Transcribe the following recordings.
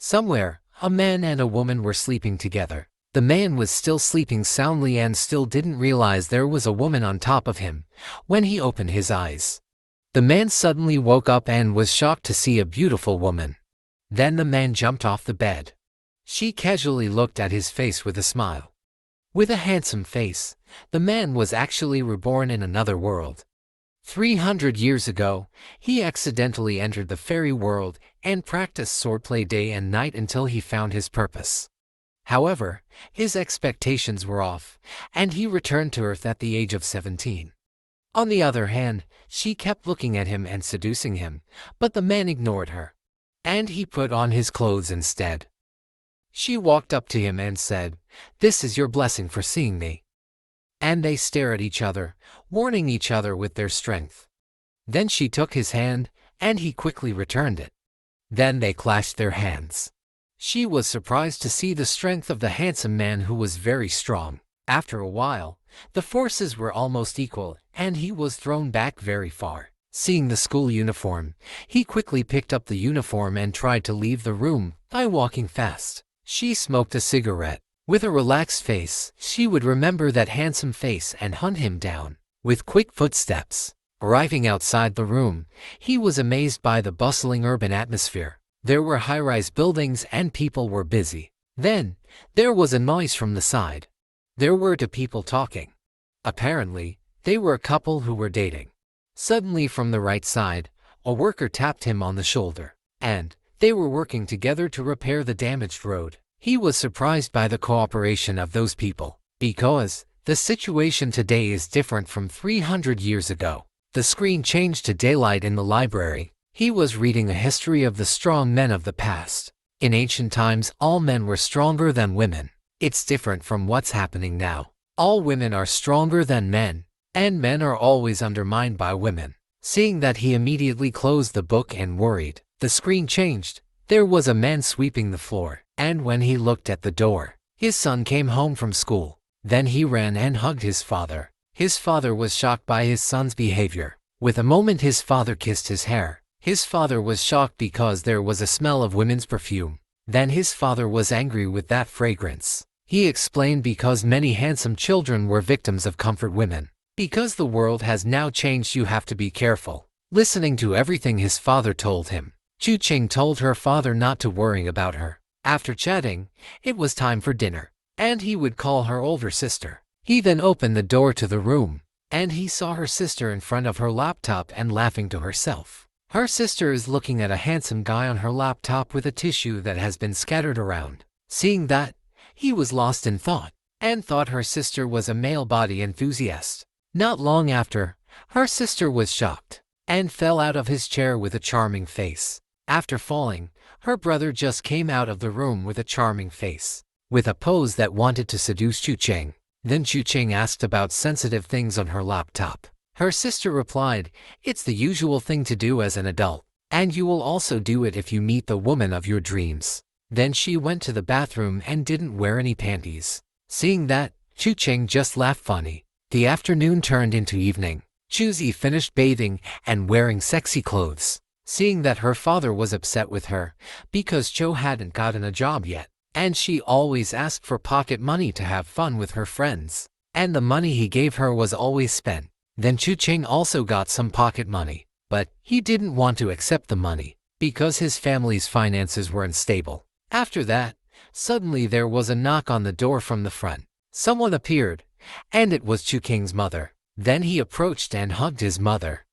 Somewhere, a man and a woman were sleeping together. The man was still sleeping soundly and still didn't realize there was a woman on top of him when he opened his eyes. The man suddenly woke up and was shocked to see a beautiful woman. Then the man jumped off the bed. She casually looked at his face with a smile. With a handsome face, the man was actually reborn in another world. 300 years ago, he accidentally entered the fairy world and practiced swordplay day and night until he found his purpose. However, his expectations were off, and he returned to Earth at the age of 17. On the other hand, she kept looking at him and seducing him, but the man ignored her, and he put on his clothes instead. She walked up to him and said, "This is your blessing for seeing me." And they stare at each other, warning each other with their strength. Then she took his hand, and he quickly returned it. Then they clashed their hands. She was surprised to see the strength of the handsome man who was very strong. After a while, the forces were almost equal, and he was thrown back very far. Seeing the school uniform, he quickly picked up the uniform and tried to leave the room by walking fast. She smoked a cigarette. With a relaxed face, she would remember that handsome face and hunt him down. With quick footsteps, arriving outside the room, he was amazed by the bustling urban atmosphere. There were high-rise buildings and people were busy. Then, there was a noise from the side. There were two people talking. Apparently, they were a couple who were dating. Suddenly from the right side, a worker tapped him on the shoulder, and they were working together to repair the damaged road. He was surprised by the cooperation of those people, because the situation today is different from 300 years ago. The screen changed to daylight in the library. He was reading a history of the strong men of the past. In ancient times, all men were stronger than women. It's different from what's happening now. All women are stronger than men, and men are always undermined by women. Seeing that, he immediately closed the book and worried. The screen changed. There was a man sweeping the floor, and when he looked at the door, his son came home from school. Then he ran and hugged his father. His father was shocked by his son's behavior. With a moment, his father kissed his hair. His father was shocked because there was a smell of women's perfume. Then his father was angry with that fragrance. He explained because many handsome children were victims of comfort women. Because the world has now changed, you have to be careful. Listening to everything his father told him, Chu Ching told her father not to worry about her. After chatting, it was time for dinner, and he would call her older sister. He then opened the door to the room, and he saw her sister in front of her laptop and laughing to herself. Her sister is looking at a handsome guy on her laptop with a tissue that has been scattered around. Seeing that, he was lost in thought, and thought her sister was a male body enthusiast. Not long after, her sister was shocked, and fell out of his chair with a charming face. After falling, her brother just came out of the room with a charming face, with a pose that wanted to seduce Chu Ching. Then Chu Ching asked about sensitive things on her laptop. Her sister replied, "It's the usual thing to do as an adult, and you will also do it if you meet the woman of your dreams." Then she went to the bathroom and didn't wear any panties. Seeing that, Chu Ching just laughed funny. The afternoon turned into evening. Chuzi finished bathing and wearing sexy clothes. Seeing that her father was upset with her because Cho hadn't gotten a job yet, and she always asked for pocket money to have fun with her friends, and the money he gave her was always spent. Then Chu Ching also got some pocket money, but he didn't want to accept the money because his family's finances were unstable. After that, suddenly there was a knock on the door from the front. Someone appeared, and it was Chu King's mother. Then he approached and hugged his mother,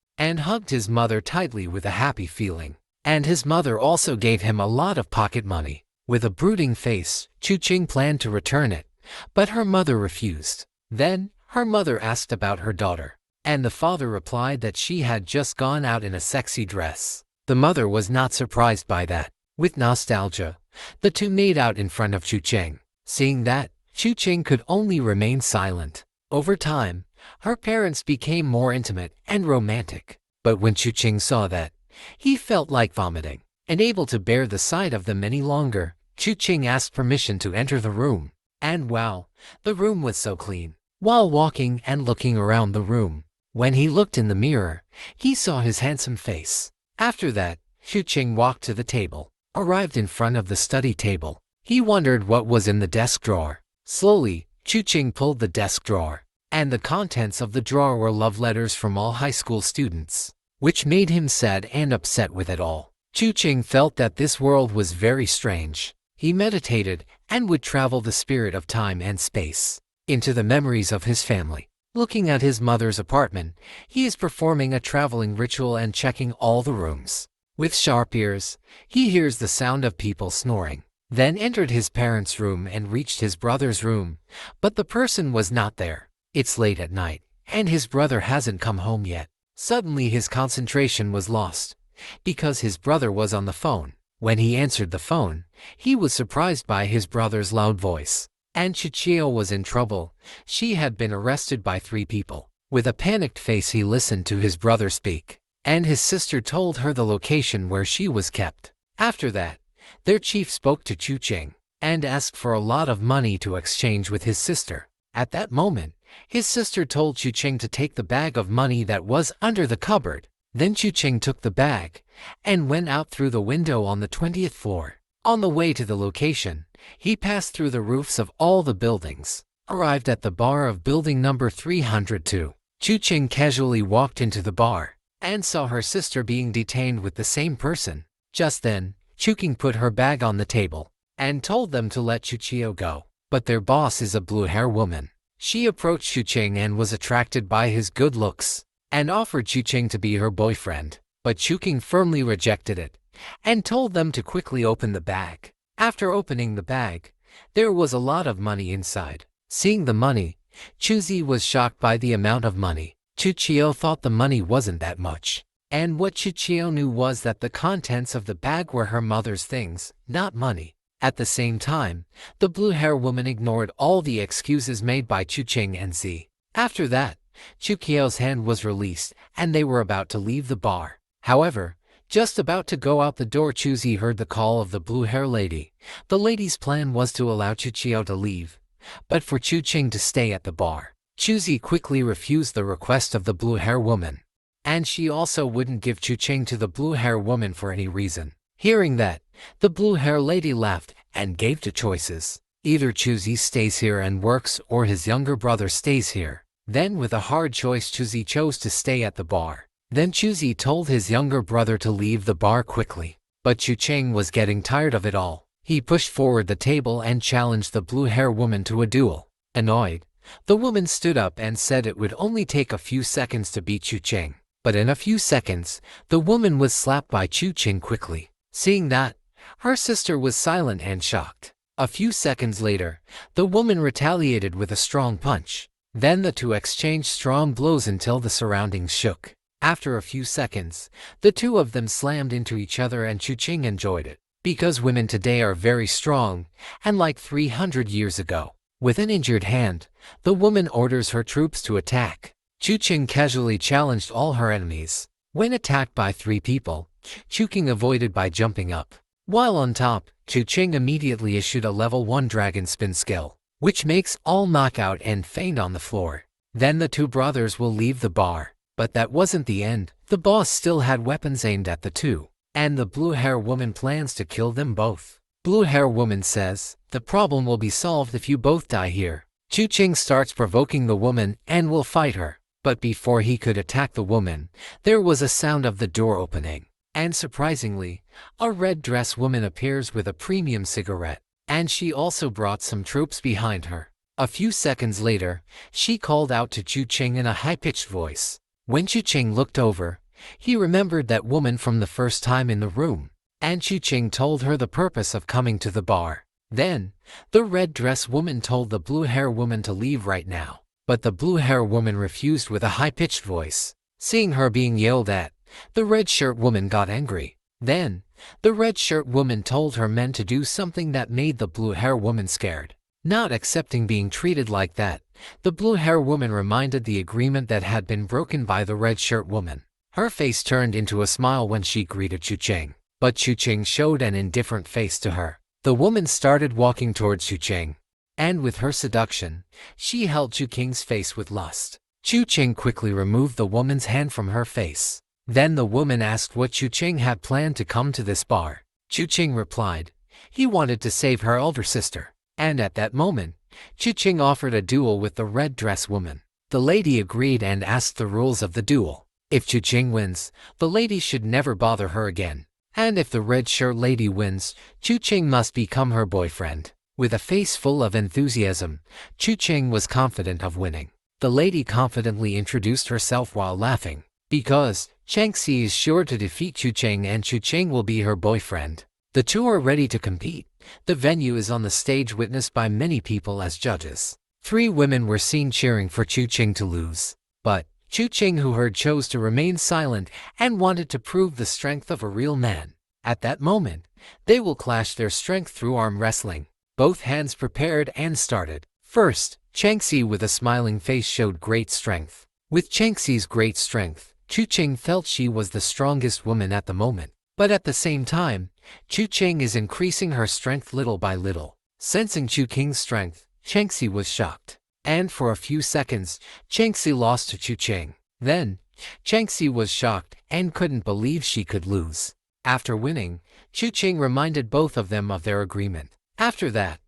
tightly with a happy feeling. And his mother also gave him a lot of pocket money. With a brooding face, Chu Ching planned to return it, but her mother refused. Then, her mother asked about her daughter, and the father replied that she had just gone out in a sexy dress. The mother was not surprised by that. With nostalgia, the two made out in front of Chu Ching. Seeing that, Chu Ching could only remain silent. Over time, her parents became more intimate and romantic. But when Chu Ching saw that, he felt like vomiting. Unable to bear the sight of them any longer, Chu Ching asked permission to enter the room. And wow, the room was so clean. While walking and looking around the room, when he looked in the mirror, he saw his handsome face. After that, Chu Ching walked to the table, arrived in front of the study table. He wondered what was in the desk drawer. Slowly, Chu-Ching pulled the desk drawer, and the contents of the drawer were love letters from all high school students, which made him sad and upset with it all. Chu-Ching felt that this world was very strange. He meditated and would travel the spirit of time and space into the memories of his family. Looking at his mother's apartment, he is performing a traveling ritual and checking all the rooms. With sharp ears, he hears the sound of people snoring. Then entered his parents' room and reached his brother's room, but the person was not there. It's late at night, and his brother hasn't come home yet. Suddenly his concentration was lost, because his brother was on the phone. When he answered the phone, he was surprised by his brother's loud voice. And Chichio was in trouble. She had been arrested by 3 people. With a panicked face he listened to his brother speak, and his sister told her the location where she was kept. After that, their chief spoke to Chu-Ching and asked for a lot of money to exchange with his sister. At that moment, his sister told Chu-Ching to take the bag of money that was under the cupboard. Then Chu-Ching took the bag and went out through the window on the 20th floor. On the way to the location, he passed through the roofs of all the buildings, arrived at the bar of building number 302. Chu-Ching casually walked into the bar and saw her sister being detained with the same person. Just then, Chu-Ching put her bag on the table and told them to let Chu-Chio go. But their boss is a blue-hair woman. She approached Chu-Ching and was attracted by his good looks and offered Chu-Ching to be her boyfriend. But Chu-Ching firmly rejected it and told them to quickly open the bag. After opening the bag, there was a lot of money inside. Seeing the money, Chu-Zi was shocked by the amount of money. Chu-Chio thought the money wasn't that much, and what Chu-Chio knew was that the contents of the bag were her mother's things, not money. At the same time, the blue-hair woman ignored all the excuses made by Chu-Ching and Z. After that, Chu-Chio's hand was released, and they were about to leave the bar. However, just about to go out the door, Chu-Zi heard the call of the blue-hair lady. The lady's plan was to allow Chu-Chio to leave, but for Chu-Ching to stay at the bar. Chu-Zi quickly refused the request of the blue-hair woman, and she also wouldn't give Chu-Ching to the blue-hair woman for any reason. Hearing that, the blue-hair lady laughed and gave 2 choices. Either Chu-Zi stays here and works or his younger brother stays here. Then with a hard choice, Chu-Zi chose to stay at the bar. Then Chu-Zi told his younger brother to leave the bar quickly. But Chu-Ching was getting tired of it all. He pushed forward the table and challenged the blue-hair woman to a duel. Annoyed, the woman stood up and said it would only take a few seconds to beat Chu-Ching. But in a few seconds, the woman was slapped by Chu-Ching quickly. Seeing that, her sister was silent and shocked. A few seconds later, the woman retaliated with a strong punch. Then the 2 exchanged strong blows until the surroundings shook. After a few seconds, the 2 of them slammed into each other and Chu-Ching enjoyed it. Because women today are very strong, and like 300 years ago. With an injured hand, the woman orders her troops to attack. Chu-Ching casually challenged all her enemies. When attacked by 3 people, Chu-Ching avoided by jumping up. While on top, Chu-Ching immediately issued a level 1 dragon spin skill, which makes all knockout and faint on the floor. Then the 2 brothers will leave the bar. But that wasn't the end. The boss still had weapons aimed at the 2, and the blue-hair woman plans to kill them both. Blue-hair woman says, the problem will be solved if you both die here. Chu-Ching starts provoking the woman and will fight her. But before he could attack the woman, there was a sound of the door opening. And surprisingly, a red-dress woman appears with a premium cigarette, and she also brought some troops behind her. A few seconds later, she called out to Chu-Ching in a high-pitched voice. When Chu-Ching looked over, he remembered that woman from the first time in the room, and Chu-Ching told her the purpose of coming to the bar. Then, the red-dress woman told the blue-hair woman to leave right now, but the blue-hair woman refused with a high-pitched voice. Seeing her being yelled at, the red-shirt woman got angry. Then, the red-shirt woman told her men to do something that made the blue-hair woman scared. Not accepting being treated like that, the blue-hair woman reminded the agreement that had been broken by the red-shirt woman. Her face turned into a smile when she greeted Chu-Ching, but Chu-Ching showed an indifferent face to her. The woman started walking towards Chu-Ching, and with her seduction, she held Chu-Ching's face with lust. Chu-Ching quickly removed the woman's hand from her face. Then the woman asked what Chu-Ching had planned to come to this bar. Chu-Ching replied. He wanted to save her older sister. And at that moment, Chu-Ching offered a duel with the red dress woman. The lady agreed and asked the rules of the duel. If Chu-Ching wins, the lady should never bother her again. And if the red shirt lady wins, Chu-Ching must become her boyfriend. With a face full of enthusiasm, Chu-Ching was confident of winning. The lady confidently introduced herself while laughing. Because Changxi is sure to defeat Chu-Ching and Chu-Ching will be her boyfriend. The two are ready to compete. The venue is on the stage witnessed by many people as judges. 3 women were seen cheering for Chu-Ching to lose. But Chu-Ching, who heard, chose to remain silent and wanted to prove the strength of a real man. At that moment, they will clash their strength through arm wrestling. Both hands prepared and started. First, Changxi with a smiling face showed great strength. With Changxi's great strength, Chu-Ching felt she was the strongest woman at the moment. But at the same time, Chu-Ching is increasing her strength little by little. Sensing Chu-Ching's strength, Changxi was shocked. And for a few seconds, Changxi lost to Chu-Ching. Then, Changxi was shocked and couldn't believe she could lose. After winning, Chu-Ching reminded both of them of their agreement. After that,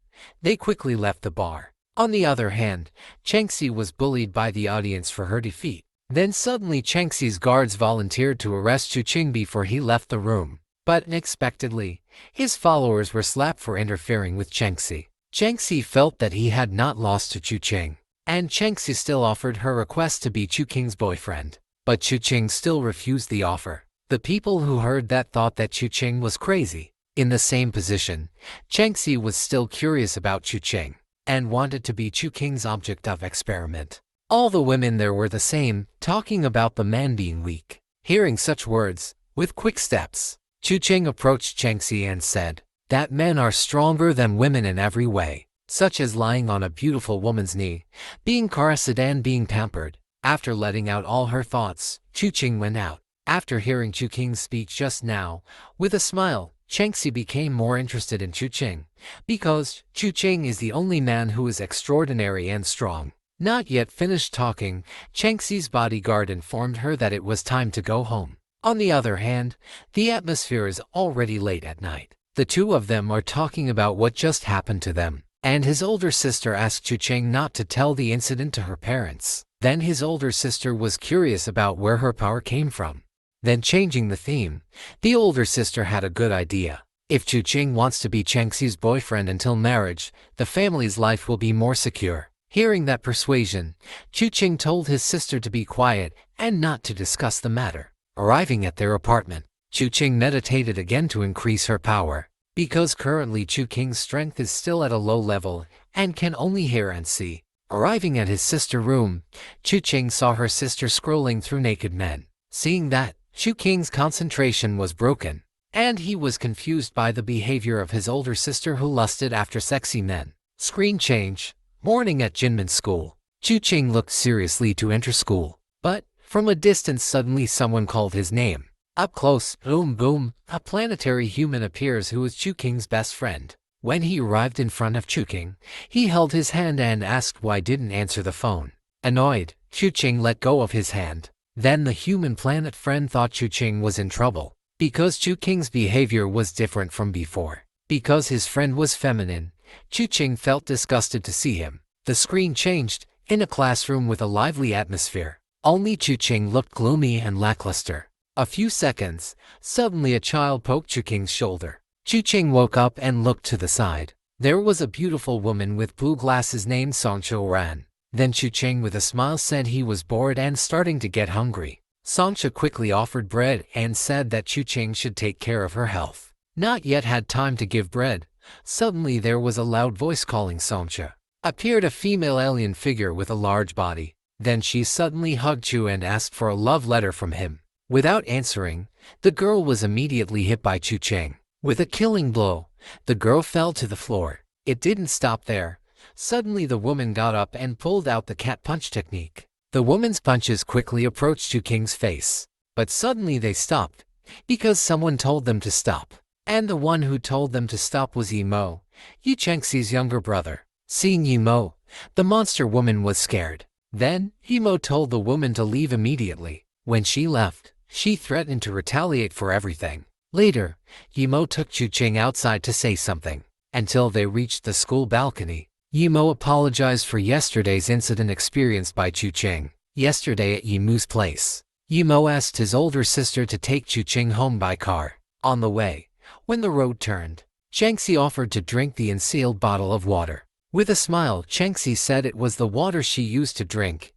they quickly left the bar. On the other hand, Changxi was bullied by the audience for her defeat. Then suddenly Changxi's guards volunteered to arrest Chu-Ching before he left the room. But unexpectedly, his followers were slapped for interfering with Changxi. Changxi felt that he had not lost to Chu-Ching, and Changxi still offered her request to be Chu-Ching's boyfriend. But Chu-Ching still refused the offer. The people who heard that thought that Chu-Ching was crazy. In the same position, Changxi was still curious about Chu-Ching and wanted to be Chu-Ching's object of experiment. All the women there were the same, talking about the man being weak. Hearing such words, with quick steps, Chu-Ching approached Changxi and said that men are stronger than women in every way, such as lying on a beautiful woman's knee, being caressed and being pampered. After letting out all her thoughts, Chu-Ching went out. After hearing Chu-Ching's speech just now, with a smile, Changxi became more interested in Chu-Ching, because Chu-Ching is the only man who is extraordinary and strong. Not yet finished talking, Changxi's bodyguard informed her that it was time to go home. On the other hand, the atmosphere is already late at night. The two of them are talking about what just happened to them, and his older sister asked Chu-Ching not to tell the incident to her parents. Then his older sister was curious about where her power came from. Then changing the theme, the older sister had a good idea. If Chu-Ching wants to be Changxi's boyfriend until marriage, the family's life will be more secure. Hearing that persuasion, Chu-Ching told his sister to be quiet and not to discuss the matter. Arriving at their apartment, Chu-Ching meditated again to increase her power. Because currently Chu-Ching's strength is still at a low level and can only hear and see. Arriving at his sister's room, Chu-Ching saw her sister scrolling through naked men. Seeing that, Chu-Ching's concentration was broken, and he was confused by the behavior of his older sister who lusted after sexy men. Screen change. Morning at Jinmin's school. Chu-Ching looked seriously to enter school, but from a distance suddenly someone called his name. Up close, boom boom, a planetary human appears who is Chu-Ching's best friend. When he arrived in front of Chu-Ching, he held his hand and asked why didn't answer the phone. Annoyed, Chu-Ching let go of his hand. Then the human planet friend thought Chu-Ching was in trouble, because Chu-Ching's behavior was different from before. Because his friend was feminine, Chu-Ching felt disgusted to see him. The screen changed, in a classroom with a lively atmosphere. Only Chu-Ching looked gloomy and lackluster. A few seconds, suddenly a child poked Chu-Ching's shoulder. Chu-Ching woke up and looked to the side. There was a beautiful woman with blue glasses named Sancho Ran. Then Chu-Ching with a smile said he was bored and starting to get hungry. Sancho quickly offered bread and said that Chu-Ching should take care of her health. Not yet had time to give bread. Suddenly there was a loud voice calling Sancho. Appeared a female alien figure with a large body. Then she suddenly hugged Chu and asked for a love letter from him. Without answering, the girl was immediately hit by Chu-Ching. With a killing blow, the girl fell to the floor. It didn't stop there. Suddenly the woman got up and pulled out the cat punch technique. The woman's punches quickly approached Chu-Ching's face. But suddenly they stopped, because someone told them to stop. And the one who told them to stop was Yimo, Yu Changxi's younger brother. Seeing Yimo, the monster woman was scared. Then, Yimo told the woman to leave immediately. When she left, she threatened to retaliate for everything. Later, Yimo took Chuching outside to say something. Until they reached the school balcony, Yimo apologized for yesterday's incident experienced by Chuching. Yesterday at Yimu's place, Yimo asked his older sister to take Chuching home by car. On the way, when the road turned, Changxi offered to drink the unsealed bottle of water. With a smile, Changxi said it was the water she used to drink,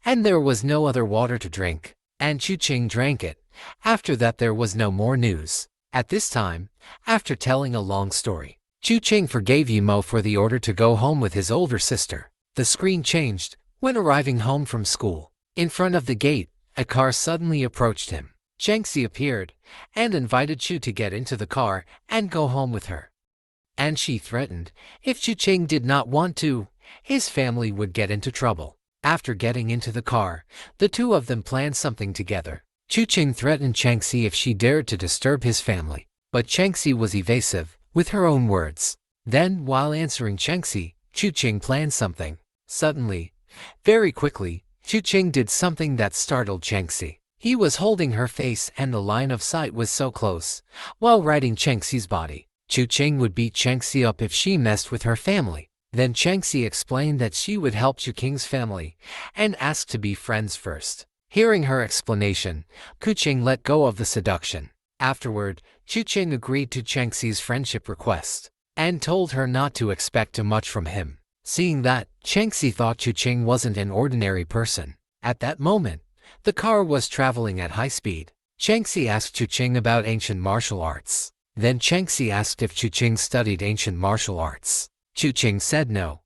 and there was no other water to drink, and Chuching drank it. After that there was no more news. At this time, after telling a long story, Chuching forgave Yimo for the order to go home with his older sister. The screen changed. When arriving home from school, in front of the gate, a car suddenly approached him. Changxi appeared and invited Chu to get into the car and go home with her. And she threatened, if Chuching did not want to, his family would get into trouble. After getting into the car, the two of them planned something together. Chuching threatened Changxi if she dared to disturb his family, but Changxi was evasive, with her own words. Then, while answering Changxi, Chuching planned something. Suddenly, very quickly, Chuching did something that startled Changxi. He was holding her face and the line of sight was so close, while riding Changxi's body. Chuching would beat Changxi up if she messed with her family. Then Changxi explained that she would help Chuching's family and asked to be friends first. Hearing her explanation, Chuching let go of the seduction. Afterward, Chuching agreed to Changxi's friendship request and told her not to expect too much from him. Seeing that, Changxi thought Chuching wasn't an ordinary person. At that moment, the car was traveling at high speed. Changxi asked Chuching about ancient martial arts. Then Changxi asked if Chuching studied ancient martial arts. Chuching said no,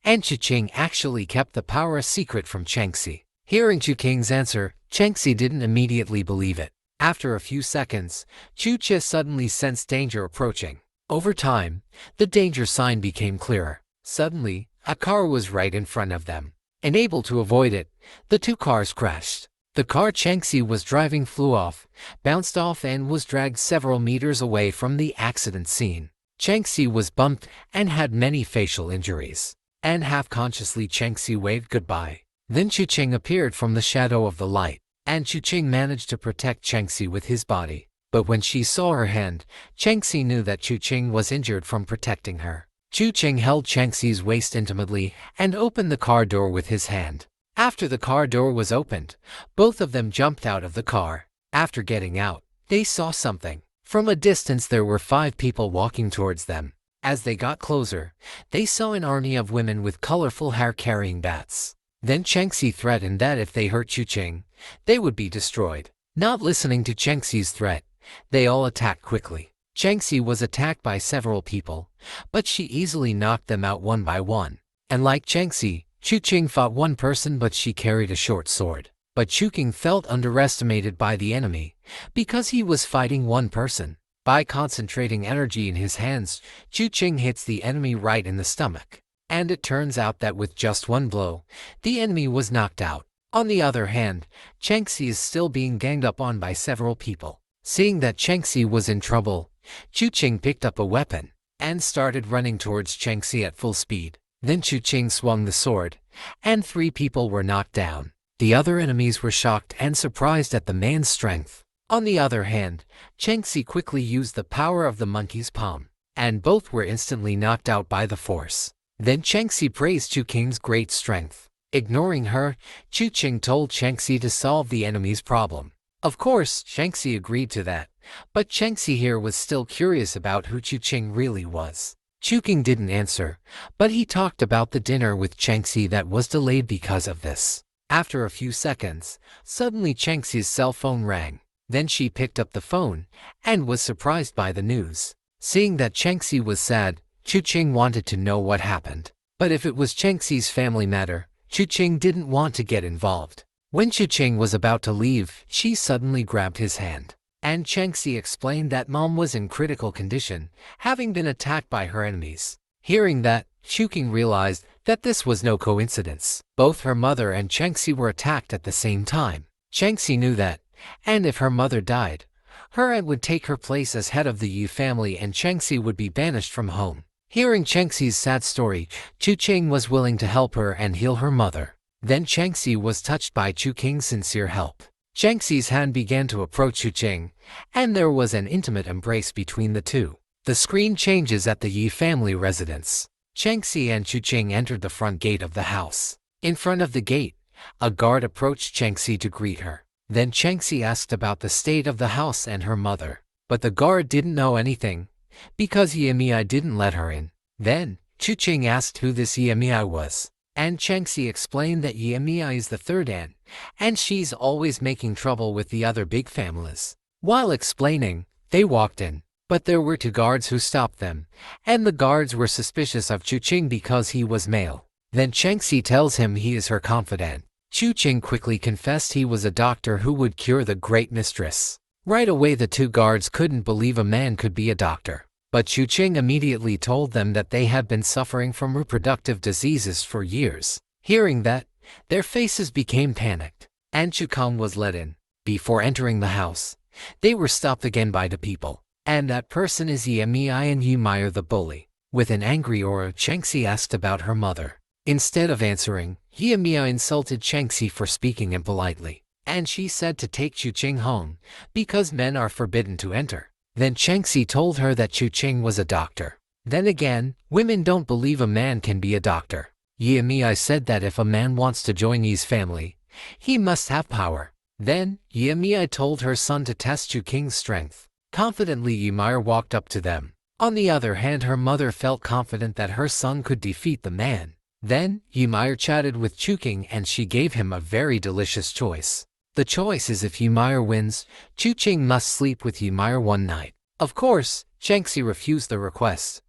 and Chuching actually kept the power a secret from Changxi. Hearing Chuching's answer, Changxi didn't immediately believe it. After a few seconds, Chuchi suddenly sensed danger approaching. Over time, the danger sign became clearer. Suddenly, a car was right in front of them. Unable to avoid it, the two cars crashed. The car Changxi was driving flew off, bounced off and was dragged several meters away from the accident scene. Changxi was bumped and had many facial injuries. And half-consciously Changxi waved goodbye. Then Chuching appeared from the shadow of the light, and Chuching managed to protect Changxi with his body. But when she saw her hand, Changxi knew that Chuching was injured from protecting her. Chuching held Changxi's waist intimately and opened the car door with his hand. After the car door was opened, both of them jumped out of the car. After getting out, they saw something. From a distance there were 5 people walking towards them. As they got closer, they saw an army of women with colorful hair carrying bats. Then Changxi threatened that if they hurt Chuching, they would be destroyed. Not listening to Changxi's threat, they all attacked quickly. Changxi was attacked by several people, but she easily knocked them out one by one. And like Changxi, Chuching fought one person but she carried a short sword. But Chuching felt underestimated by the enemy, because he was fighting one person. By concentrating energy in his hands, Chuching hits the enemy right in the stomach. And it turns out that with just one blow, the enemy was knocked out. On the other hand, Changxi is still being ganged up on by several people. Seeing that Changxi was in trouble, Chuching picked up a weapon and started running towards Changxi at full speed. Then Chuching swung the sword, and 3 people were knocked down. The other enemies were shocked and surprised at the man's strength. On the other hand, Changxi quickly used the power of the monkey's palm, and both were instantly knocked out by the force. Then Changxi praised Chuching's great strength. Ignoring her, Chuching told Changxi to solve the enemy's problem. Of course, Changxi agreed to that, but Changxi here was still curious about who Chuching really was. Chuching didn't answer, but he talked about the dinner with Changxi that was delayed because of this. After a few seconds, suddenly Changxi's cell phone rang. Then she picked up the phone and was surprised by the news. Seeing that Changxi was sad, Chuching wanted to know what happened. But if it was Changxi's family matter, Chuching didn't want to get involved. When Chuching was about to leave, she suddenly grabbed his hand. And Changxi explained that mom was in critical condition, having been attacked by her enemies. Hearing that, Chuching realized that this was no coincidence. Both her mother and Changxi were attacked at the same time. Changxi knew that, and if her mother died, her aunt would take her place as head of the Yu family and Changxi would be banished from home. Hearing Changxi's sad story, Chuching was willing to help her and heal her mother. Then Changxi was touched by Chuching's sincere help. Changxi's hand began to approach Chuching, and there was an intimate embrace between the two. The screen changes at the Yi family residence. Changxi and Chuching entered the front gate of the house. In front of the gate, a guard approached Changxi to greet her. Then Changxi asked about the state of the house and her mother. But the guard didn't know anything, because Yimei didn't let her in. Then, Chuching asked who this Yimei was, and Changxi explained that Yimei is the third aunt, and she's always making trouble with the other big families. While explaining, they walked in, but there were two guards who stopped them, and the guards were suspicious of Chuching because he was male. Then Changxi tells him he is her confidant. Chuching quickly confessed he was a doctor who would cure the great mistress. Right away the two guards couldn't believe a man could be a doctor. But Chuching immediately told them that they had been suffering from reproductive diseases for years. Hearing that, their faces became panicked, and Chukang was let in. Before entering the house, they were stopped again by the people. And that person is Yimei and Yimei the bully. With an angry aura, Changxi asked about her mother. Instead of answering, Yimei insulted Changxi for speaking impolitely, and she said to take Chuching home, because men are forbidden to enter. Then Changxi told her that Chuching was a doctor. Then again, women don't believe a man can be a doctor. Yimei said that if a man wants to join Yi's family, he must have power. Then, Yimei told her son to test Chuking's strength. Confidently Yimei walked up to them. On the other hand, her mother felt confident that her son could defeat the man. Then, Yimei chatted with Chuking and she gave him a very delicious choice. The choice is if Yimei wins, Chuching must sleep with Yimei one night. Of course, Changxi refused the request,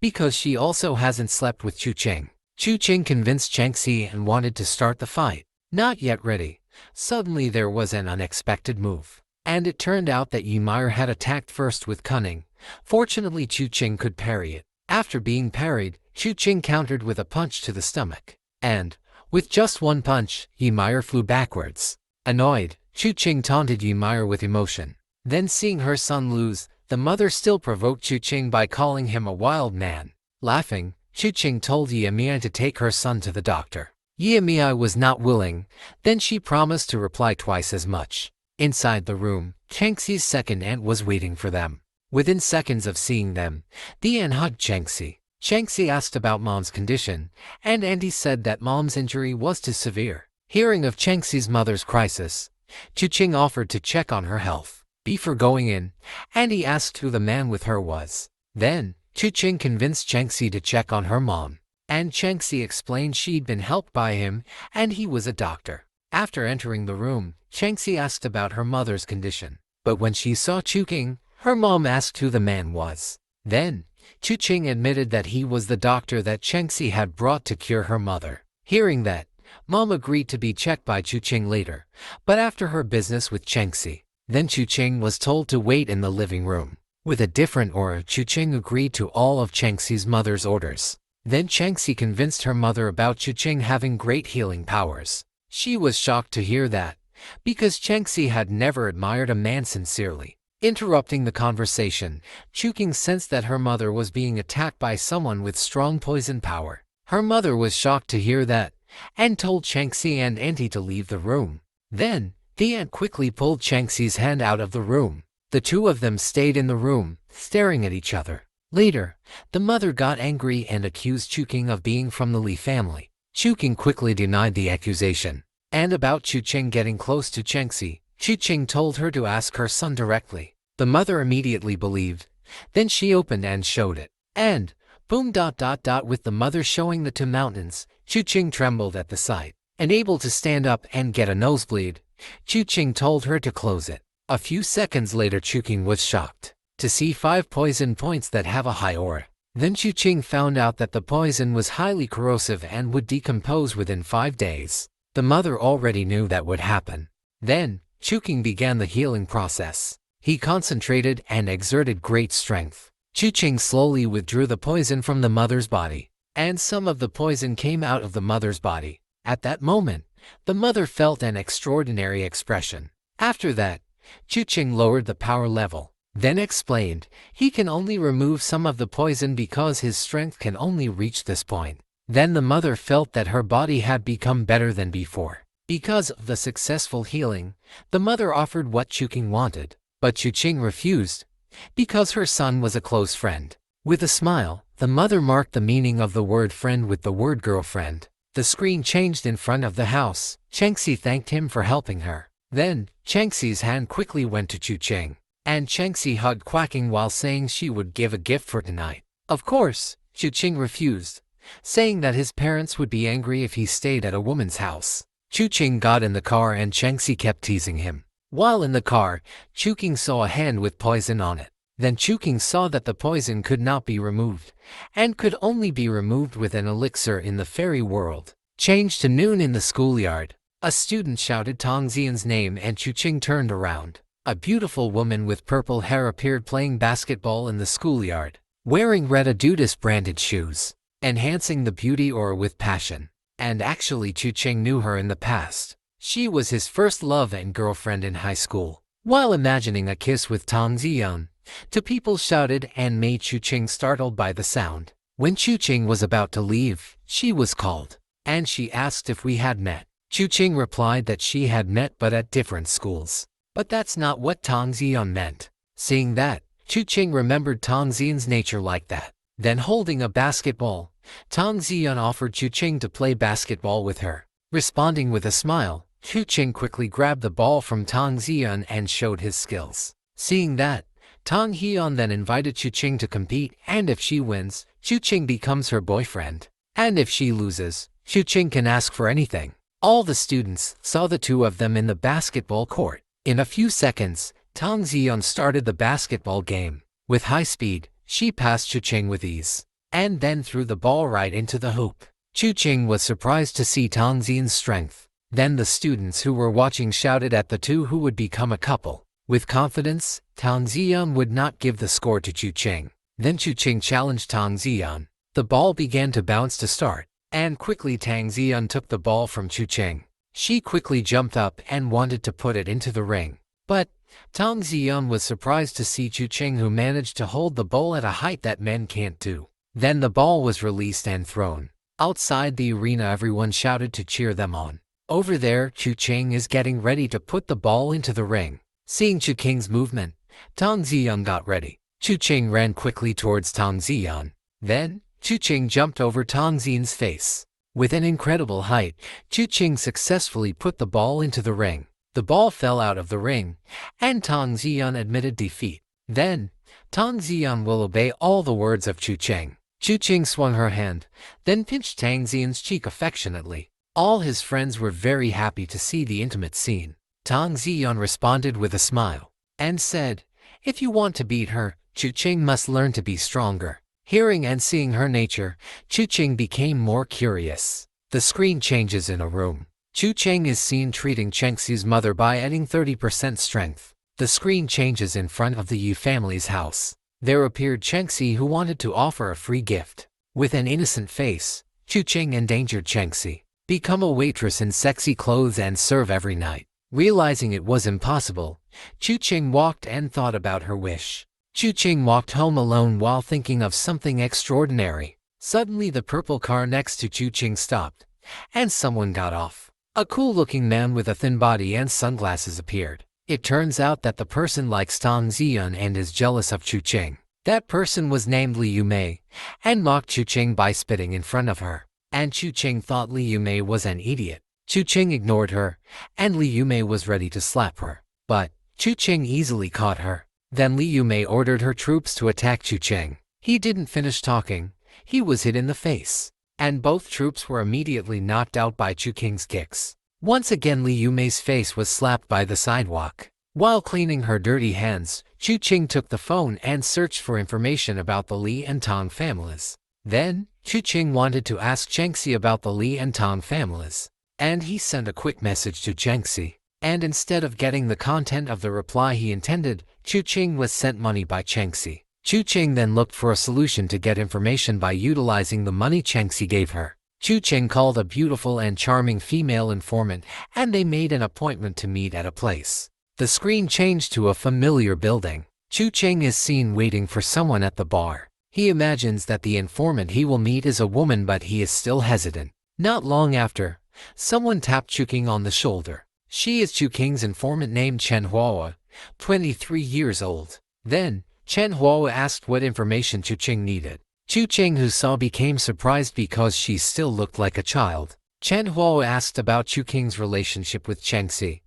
because she also hasn't slept with Chuching. Chuching convinced Changxi and wanted to start the fight. Not yet ready, suddenly there was an unexpected move. And it turned out that Yimei had attacked first with cunning. Fortunately Chuching could parry it. After being parried, Chuching countered with a punch to the stomach. And, with just one punch, Yimei flew backwards. Annoyed, Chuching taunted Yimei with emotion. Then seeing her son lose, the mother still provoked Chuching by calling him a wild man. Laughing, Chuching told Yimei to take her son to the doctor. Yimei was not willing, then she promised to reply twice as much. Inside the room, Changxi's second aunt was waiting for them. Within seconds of seeing them, the aunt hugged Changxi. Changxi asked about mom's condition, and auntie said that mom's injury was too severe. Hearing of Changxi's mother's crisis, Chuching offered to check on her health. Before going in, auntie asked who the man with her was. Then, Chuching convinced Changxi to check on her mom, and Changxi explained she'd been helped by him and he was a doctor. After entering the room, Changxi asked about her mother's condition, but when she saw Chuching, her mom asked who the man was. Then, Chuching admitted that he was the doctor that Changxi had brought to cure her mother. Hearing that, mom agreed to be checked by Chuching later, but after her business with Changxi. Then Chuching was told to wait in the living room. With a different aura, Chuching agreed to all of Changxi's mother's orders. Then Changxi convinced her mother about Chuching having great healing powers. She was shocked to hear that, because Changxi had never admired a man sincerely. Interrupting the conversation, Chuching sensed that her mother was being attacked by someone with strong poison power. Her mother was shocked to hear that, and told Changxi and auntie to leave the room. Then, the aunt quickly pulled Changxi's hand out of the room. The two of them stayed in the room, staring at each other. Later, the mother got angry and accused Chuching of being from the Li family. Chuching quickly denied the accusation. And about Chuching getting close to Changxi, Chuching told her to ask her son directly. The mother immediately believed. Then she opened and showed it. And, boom ... with the mother showing the two mountains, Chuching trembled at the sight. Unable to stand up and get a nosebleed, Chuching told her to close it. A few seconds later Chuching was shocked to see 5 poison points that have a high aura. Then Chuching found out that the poison was highly corrosive and would decompose within 5 days. The mother already knew that would happen. Then, Chuching began the healing process. He concentrated and exerted great strength. Chuching slowly withdrew the poison from the mother's body, and some of the poison came out of the mother's body. At that moment, the mother felt an extraordinary expression. After that, Chuching lowered the power level, then explained he can only remove some of the poison because his strength can only reach this point. Then the mother felt that her body had become better than before. Because of the successful healing, the mother offered what Chuking wanted, but Chuching refused, because her son was a close friend. With a smile, the mother marked the meaning of the word friend with the word girlfriend. The screen changed in front of the house. Chengxi thanked him for helping her. Then, Chengxi's hand quickly went to Chuching, and Chengxi hugged quacking while saying she would give a gift for tonight. Of course, Chuching refused, saying that his parents would be angry if he stayed at a woman's house. Chuching got in the car and Chengxi kept teasing him. While in the car, Chuking saw a hand with poison on it. Then Chuking saw that the poison could not be removed, and could only be removed with an elixir in the fairy world. Changed to noon in the schoolyard. A student shouted Tongxian's name and Chuching turned around. A beautiful woman with purple hair appeared playing basketball in the schoolyard, wearing red Adidas branded shoes, enhancing the beauty aura with passion. And actually Chuching knew her in the past. She was his first love and girlfriend in high school. While imagining a kiss with Tongxian, two people shouted and made Chuching startled by the sound. When Chuching was about to leave, she was called, and she asked if we had met. Chuching replied that she had met but at different schools. But that's not what Tongxian meant. Seeing that, Chuching remembered Tongxian's nature like that. Then holding a basketball, Tongxian offered Chuching to play basketball with her. Responding with a smile, Chuching quickly grabbed the ball from Tongxian and showed his skills. Seeing that, Tongxian then invited Chuching to compete, and if she wins, Chuching becomes her boyfriend. And if she loses, Chuching can ask for anything. All the students saw the two of them in the basketball court. In a few seconds, Tongxian started the basketball game. With high speed, she passed Chuching with ease, and then threw the ball right into the hoop. Chuching was surprised to see Tongxian's strength. Then the students who were watching shouted at the two who would become a couple. With confidence, Tongxian would not give the score to Chuching. Then Chuching challenged Tongxian. The ball began to bounce to start, and quickly Tongxian took the ball from Chuching. She quickly jumped up and wanted to put it into the ring. But Tongxian was surprised to see Chuching, who managed to hold the ball at a height that men can't do. Then the ball was released and thrown. Outside the arena, everyone shouted to cheer them on. Over there, Chuching is getting ready to put the ball into the ring. Seeing Chuching's movement, Tongxian got ready. Chuching ran quickly towards Tongxian. Then, Chuching jumped over Tongxian's face. With an incredible height, Chuching successfully put the ball into the ring. The ball fell out of the ring, and Tongxian admitted defeat. Then, Tongxian will obey all the words of Chuching. Chuching swung her hand, then pinched Tongxian's cheek affectionately. All his friends were very happy to see the intimate scene. Tongxian responded with a smile, and said, "If you want to beat her, Chuching must learn to be stronger." Hearing and seeing her nature, Chuching became more curious. The screen changes in a room. Chuching is seen treating Chengxi's mother by adding 30% strength. The screen changes in front of the Yu family's house. There appeared Chengxi, who wanted to offer a free gift. With an innocent face, Chuching endangered Chengxi. Become a waitress in sexy clothes and serve every night. Realizing it was impossible, Chuching walked and thought about her wish. Chuching walked home alone while thinking of something extraordinary. Suddenly the purple car next to Chuching stopped, and someone got off. A cool-looking man with a thin body and sunglasses appeared. It turns out that the person likes Tongxian and is jealous of Chuching. That person was named Li Yumei, and mocked Chuching by spitting in front of her. And Chuching thought Li Yumei was an idiot. Chuching ignored her, and Li Yumei was ready to slap her. But Chuching easily caught her. Then Li Yumei ordered her troops to attack Chuching. He didn't finish talking. He was hit in the face, and both troops were immediately knocked out by Chuching's kicks. Once again, Li Yumei's face was slapped by the sidewalk. While cleaning her dirty hands, Chuching took the phone and searched for information about the Li and Tong families. Then, Chuching wanted to ask Chengxi about the Li and Tong families, and he sent a quick message to Chengxi. And instead of getting the content of the reply he intended, Chuching was sent money by Chengxi. Chuching then looked for a solution to get information by utilizing the money Chengxi gave her. Chuching called a beautiful and charming female informant, and they made an appointment to meet at a place. The screen changed to a familiar building. Chuching is seen waiting for someone at the bar. He imagines that the informant he will meet is a woman, but he is still hesitant. Not long after, someone tapped Chuking on the shoulder. She is Chuking's informant named Chen Hua, 23 years old. Then, Chen Hua asked what information Chuking needed. Chuking, who saw, became surprised because she still looked like a child. Chen Hua asked about Chuking's relationship with Chengxi.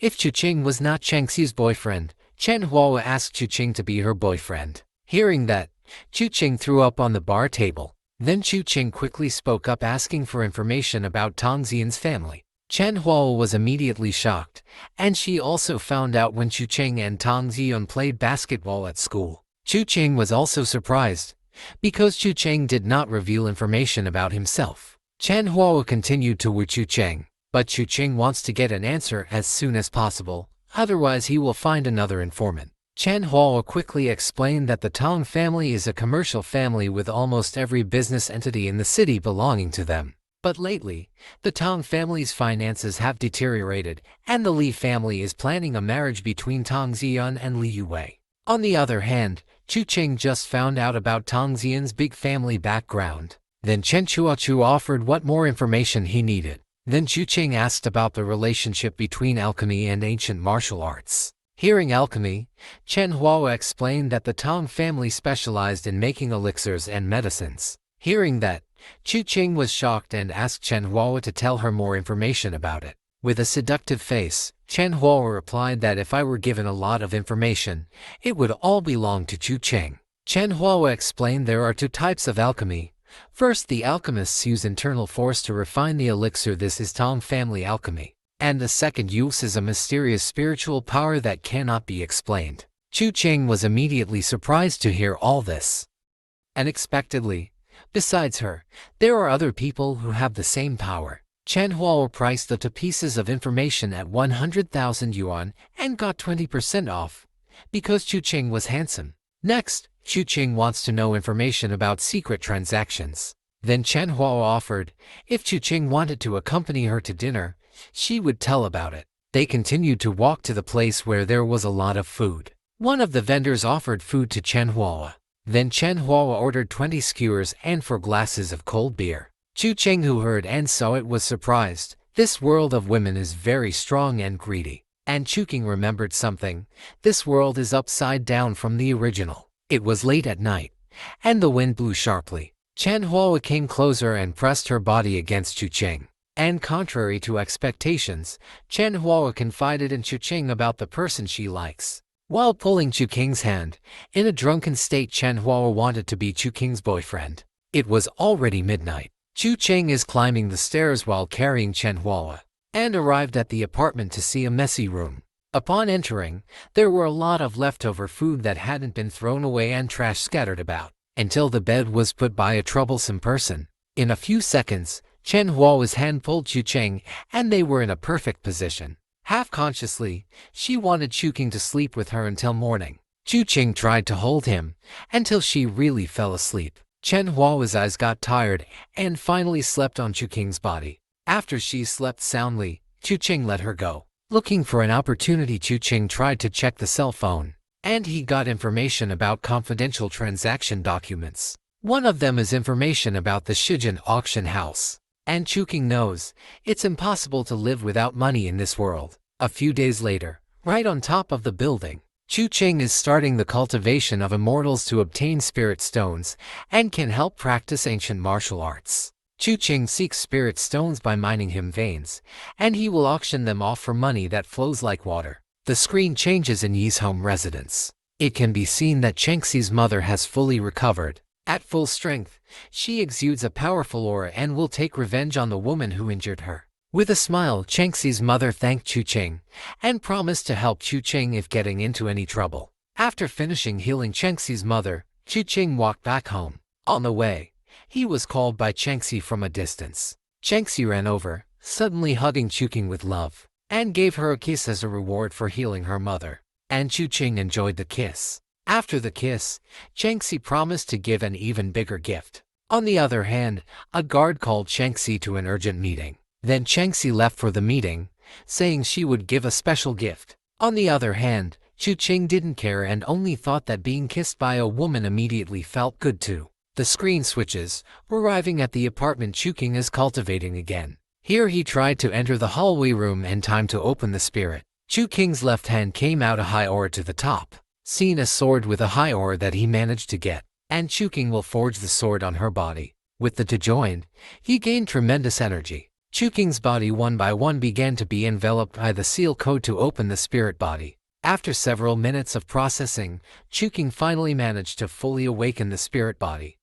If Chuking was not Chengxi's boyfriend, Chen Hua asked Chuking to be her boyfriend. Hearing that, Chuking threw up on the bar table. Then Chuking quickly spoke up asking for information about Tang Xian's family. Chen Hua was immediately shocked, and she also found out when Chuking and Tang Xian played basketball at school. Chuking was also surprised, because Chuking did not reveal information about himself. Chen Hua continued to woo Chuking, but Chuking wants to get an answer as soon as possible, otherwise he will find another informant. Chen Hua quickly explained that the Tang family is a commercial family with almost every business entity in the city belonging to them. But lately, the Tang family's finances have deteriorated, and the Li family is planning a marriage between Tang Xian and Li Yue. On the other hand, Chuking just found out about Tang Xian's big family background. Then Chen Chuachu offered what more information he needed. Then Chuking asked about the relationship between alchemy and ancient martial arts. Hearing alchemy, Chen Hua explained that the Tang family specialized in making elixirs and medicines. Hearing that, Chuking was shocked and asked Chen Hua to tell her more information about it. With a seductive face, Chen Hua replied that if I were given a lot of information, it would all belong to Chuking. Chen Hua explained there are two types of alchemy. First, the alchemists use internal force to refine the elixir. This is Tang family alchemy. And the second use is a mysterious spiritual power that cannot be explained. Chuking was immediately surprised to hear all this. Unexpectedly, besides her, there are other people who have the same power. Chen Hua priced the two pieces of information at 100,000 yuan and got 20% off, because Chuking was handsome. Next, Chuking wants to know information about secret transactions. Then Chen Hua offered, if Chuking wanted to accompany her to dinner, she would tell about it. They continued to walk to the place where there was a lot of food. One of the vendors offered food to Chen Hua. Then Chen Hua ordered 20 skewers and 4 glasses of cold beer. Chuking, who heard and saw it, was surprised. This world of women is very strong and greedy. And Chuking remembered something. This world is upside down from the original. It was late at night, and the wind blew sharply. Chen Hua came closer and pressed her body against Chuking. And contrary to expectations, Chen Hua confided in Chuking about the person she likes. While pulling Chuking's hand, in a drunken state, Chen Hua wanted to be Chuking's boyfriend. It was already midnight. Chuking is climbing the stairs while carrying Chen Hua, and arrived at the apartment to see a messy room. Upon entering, there were a lot of leftover food that hadn't been thrown away and trash scattered about, until the bed was put by a troublesome person. In a few seconds, Chen Hua's hand pulled Chuking, and they were in a perfect position. Half-consciously, she wanted Chuking to sleep with her until morning. Chuking tried to hold him, until she really fell asleep. Chen Hua's eyes got tired, and finally slept on Chuking's body. After she slept soundly, Chuking let her go. Looking for an opportunity, Chuking tried to check the cell phone, and he got information about confidential transaction documents. One of them is information about the Shijin auction house. And Chuking knows, it's impossible to live without money in this world. A few days later, right on top of the building, Chuking is starting the cultivation of immortals to obtain spirit stones, and can help practice ancient martial arts. Chuking seeks spirit stones by mining him veins, and he will auction them off for money that flows like water. The screen changes in Yi's home residence. It can be seen that Chengxi's mother has fully recovered. At full strength, she exudes a powerful aura and will take revenge on the woman who injured her. With a smile, Chengxi's mother thanked Chuking and promised to help Chuking if getting into any trouble. After finishing healing Chengxi's mother, Chuking walked back home. On the way, he was called by Chengxi from a distance. Chengxi ran over, suddenly hugging Chuking with love, and gave her a kiss as a reward for healing her mother. And Chuking enjoyed the kiss. After the kiss, Chengxi promised to give an even bigger gift. On the other hand, a guard called Chengxi to an urgent meeting. Then Chengxi left for the meeting, saying she would give a special gift. On the other hand, Chuking didn't care and only thought that being kissed by a woman immediately felt good too. The screen switches, arriving at the apartment Chuking is cultivating again. Here he tried to enter the hallway room and time to open the spirit. Chu King's left hand came out a high ore to the top, seeing a sword with a high ore that he managed to get, and Chu King will forge the sword on her body. With the two joined, he gained tremendous energy. Chu King's body one by one began to be enveloped by the seal code to open the spirit body. After several minutes of processing, Chu King finally managed to fully awaken the spirit body.